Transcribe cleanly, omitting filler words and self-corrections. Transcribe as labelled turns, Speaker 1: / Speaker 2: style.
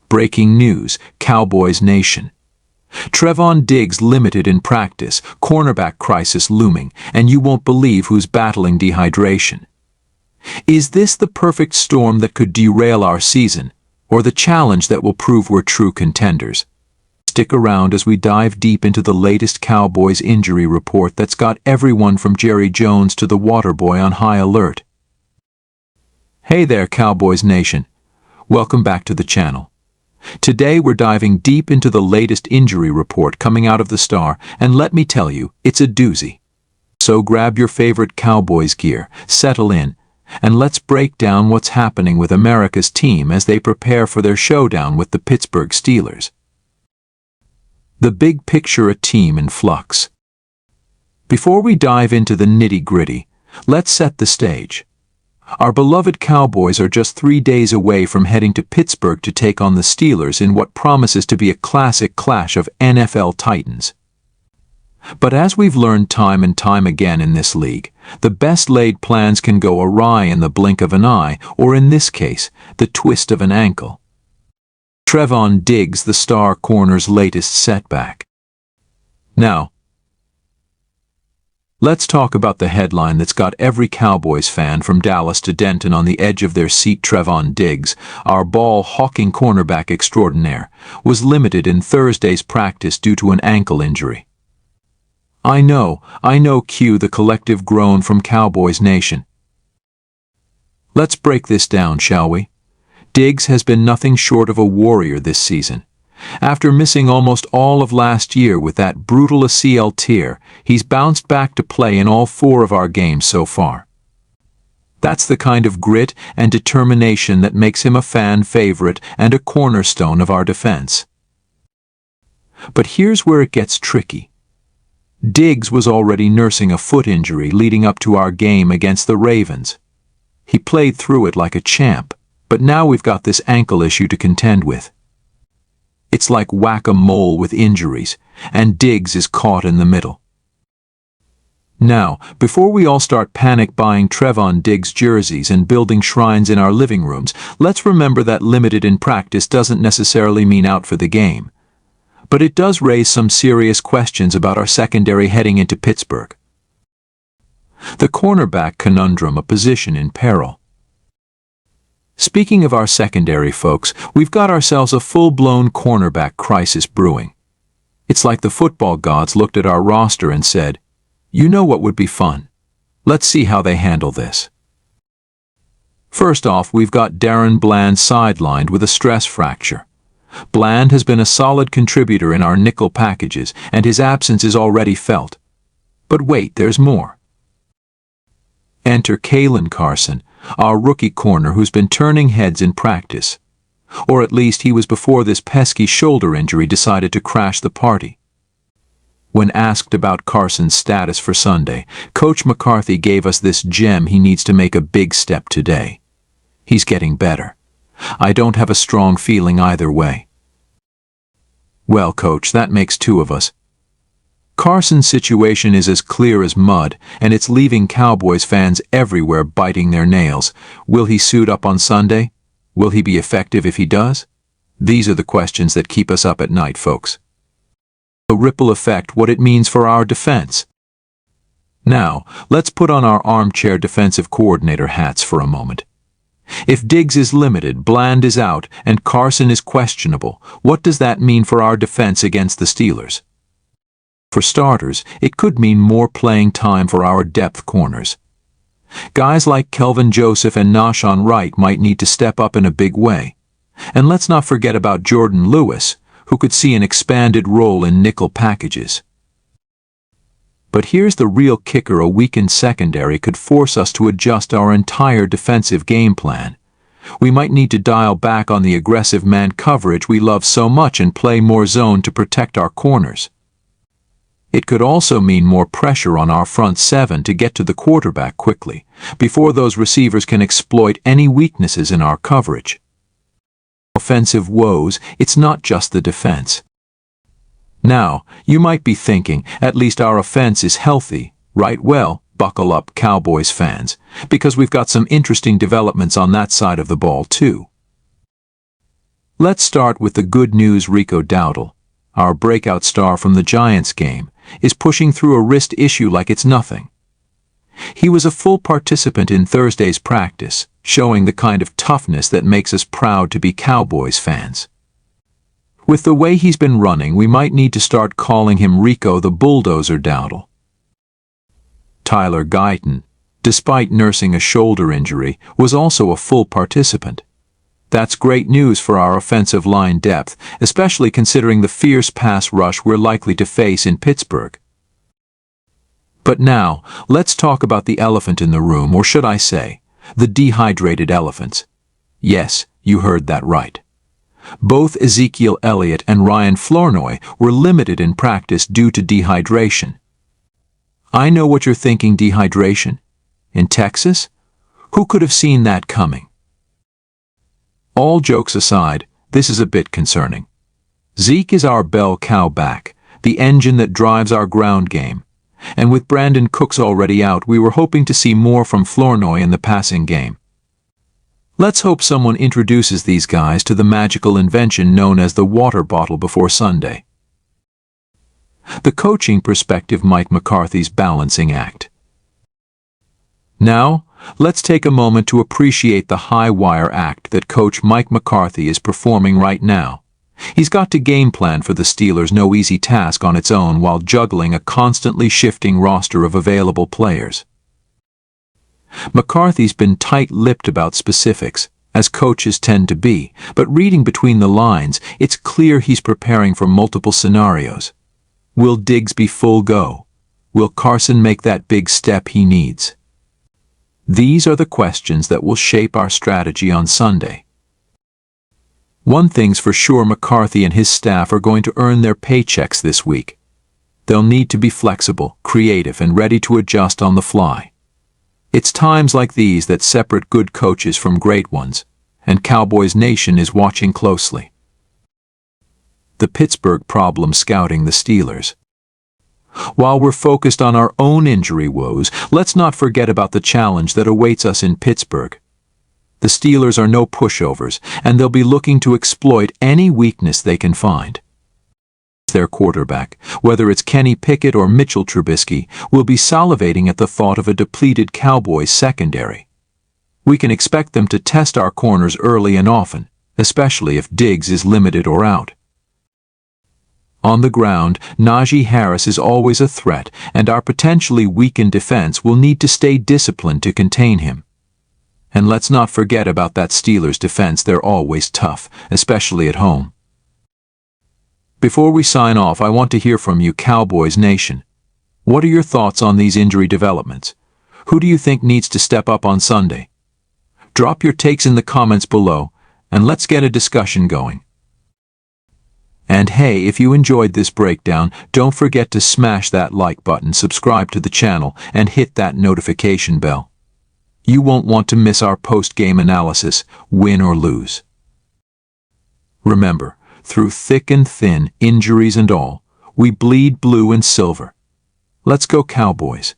Speaker 1: Breaking news, Cowboys Nation. Trevon Diggs limited in practice, cornerback crisis looming, and you won't believe who's battling dehydration. Is this the perfect storm that could derail our season, or the challenge that will prove we're true contenders? Stick around as we dive deep into the latest Cowboys injury report that's got everyone from Jerry Jones to the Waterboy on high alert. Hey there, Cowboys Nation. Welcome back to the channel. Today we're diving deep into the latest injury report coming out of the Star, and let me tell you, it's a doozy. So grab your favorite Cowboys gear, settle in, and let's break down what's happening with America's team as they prepare for their showdown with the Pittsburgh Steelers. The big picture, a team in flux. Before we dive into the nitty-gritty, let's set the stage. Our beloved Cowboys are just 3 days away from heading to Pittsburgh to take on the Steelers in what promises to be a classic clash of NFL titans. But as we've learned time and time again in this league, the best-laid plans can go awry in the blink of an eye, or in this case, the twist of an ankle. Trevon Diggs, the star corner's latest setback. Now, let's talk about the headline that's got every Cowboys fan from Dallas to Denton on the edge of their seat. Trevon Diggs, our ball-hawking cornerback extraordinaire, was limited in Thursday's practice due to an ankle injury. I know, cue the collective groan from Cowboys Nation. Let's break this down, shall we? Diggs has been nothing short of a warrior this season. After missing almost all of last year with that brutal ACL tear, he's bounced back to play in all 4 of our games so far. That's the kind of grit and determination that makes him a fan favorite and a cornerstone of our defense. But here's where it gets tricky. Diggs was already nursing a foot injury leading up to our game against the Ravens. He played through it like a champ, but now we've got this ankle issue to contend with. It's like whack-a-mole with injuries, and Diggs is caught in the middle. Now, before we all start panic buying Trevon Diggs jerseys and building shrines in our living rooms, let's remember that limited in practice doesn't necessarily mean out for the game. But it does raise some serious questions about our secondary heading into Pittsburgh. The cornerback conundrum, a position in peril. Speaking of our secondary, folks, we've got ourselves a full-blown cornerback crisis brewing. It's like the football gods looked at our roster and said, "You know what would be fun? Let's see how they handle this." First off, we've got Darren Bland sidelined with a stress fracture. Bland has been a solid contributor in our nickel packages, and his absence is already felt. But wait, there's more. Enter Kalen Carson, our rookie corner who's been turning heads in practice. Or at least he was before this pesky shoulder injury decided to crash the party. When asked about Carson's status for Sunday, Coach McCarthy gave us this gem: he needs to make a big step today. He's getting better. I don't have a strong feeling either way. Well, Coach, that makes 2 of us. Carson's situation is as clear as mud, and it's leaving Cowboys fans everywhere biting their nails. Will he suit up on Sunday? Will he be effective if he does? These are the questions that keep us up at night, folks. The ripple effect, what it means for our defense. Now, let's put on our armchair defensive coordinator hats for a moment. If Diggs is limited, Bland is out, and Carson is questionable, what does that mean for our defense against the Steelers? For starters, it could mean more playing time for our depth corners. Guys like Kelvin Joseph and Nahshon Wright might need to step up in a big way. And let's not forget about Jordan Lewis, who could see an expanded role in nickel packages. But here's the real kicker: a weakened secondary could force us to adjust our entire defensive game plan. We might need to dial back on the aggressive man coverage we love so much and play more zone to protect our corners. It could also mean more pressure on our front 7 to get to the quarterback quickly, before those receivers can exploit any weaknesses in our coverage. Offensive woes, it's not just the defense. Now, you might be thinking, at least our offense is healthy, right? Well, buckle up, Cowboys fans, because we've got some interesting developments on that side of the ball too. Let's start with the good news. Rico Dowdle, our breakout star from the Giants game, is pushing through a wrist issue like it's nothing. He was a full participant in Thursday's practice, showing the kind of toughness that makes us proud to be Cowboys fans. With the way he's been running, we might need to start calling him Rico the Bulldozer Dowdle. Tyler Guyton, despite nursing a shoulder injury, was also a full participant. That's great news for our offensive line depth, especially considering the fierce pass rush we're likely to face in Pittsburgh. But now, let's talk about the elephant in the room, or should I say, the dehydrated elephants. Yes, you heard that right. Both Ezekiel Elliott and Ryan Flournoy were limited in practice due to dehydration. I know what you're thinking. Dehydration? In Texas? Who could have seen that coming? All jokes aside, this is a bit concerning. Zeke is our bell cow back, the engine that drives our ground game. And with Brandon Cooks already out, we were hoping to see more from Flournoy in the passing game. Let's hope someone introduces these guys to the magical invention known as the water bottle before Sunday. The coaching perspective. Mike McCarthy's balancing act. Now, let's take a moment to appreciate the high-wire act that Coach Mike McCarthy is performing right now. He's got to game plan for the Steelers, no easy task on its own, while juggling a constantly shifting roster of available players. McCarthy's been tight-lipped about specifics, as coaches tend to be, but reading between the lines, it's clear he's preparing for multiple scenarios. Will Diggs be full go? Will Carson make that big step he needs? These are the questions that will shape our strategy on Sunday. One thing's for sure, McCarthy and his staff are going to earn their paychecks this week. They'll need to be flexible, creative, and ready to adjust on the fly. It's times like these that separate good coaches from great ones, and Cowboys Nation is watching closely. The Pittsburgh problem. Scouting the Steelers. While we're focused on our own injury woes, let's not forget about the challenge that awaits us in Pittsburgh. The Steelers are no pushovers, and they'll be looking to exploit any weakness they can find. Their quarterback, whether it's Kenny Pickett or Mitchell Trubisky, will be salivating at the thought of a depleted Cowboys secondary. We can expect them to test our corners early and often, especially if Diggs is limited or out. On the ground, Najee Harris is always a threat, and our potentially weakened defense will need to stay disciplined to contain him. And let's not forget about that Steelers defense. They're always tough, especially at home. Before we sign off, I want to hear from you, Cowboys Nation. What are your thoughts on these injury developments? Who do you think needs to step up on Sunday? Drop your takes in the comments below, and let's get a discussion going. And hey, if you enjoyed this breakdown, don't forget to smash that like button, subscribe to the channel, and hit that notification bell. You won't want to miss our post-game analysis, win or lose. Remember, through thick and thin, injuries and all, we bleed blue and silver. Let's go Cowboys.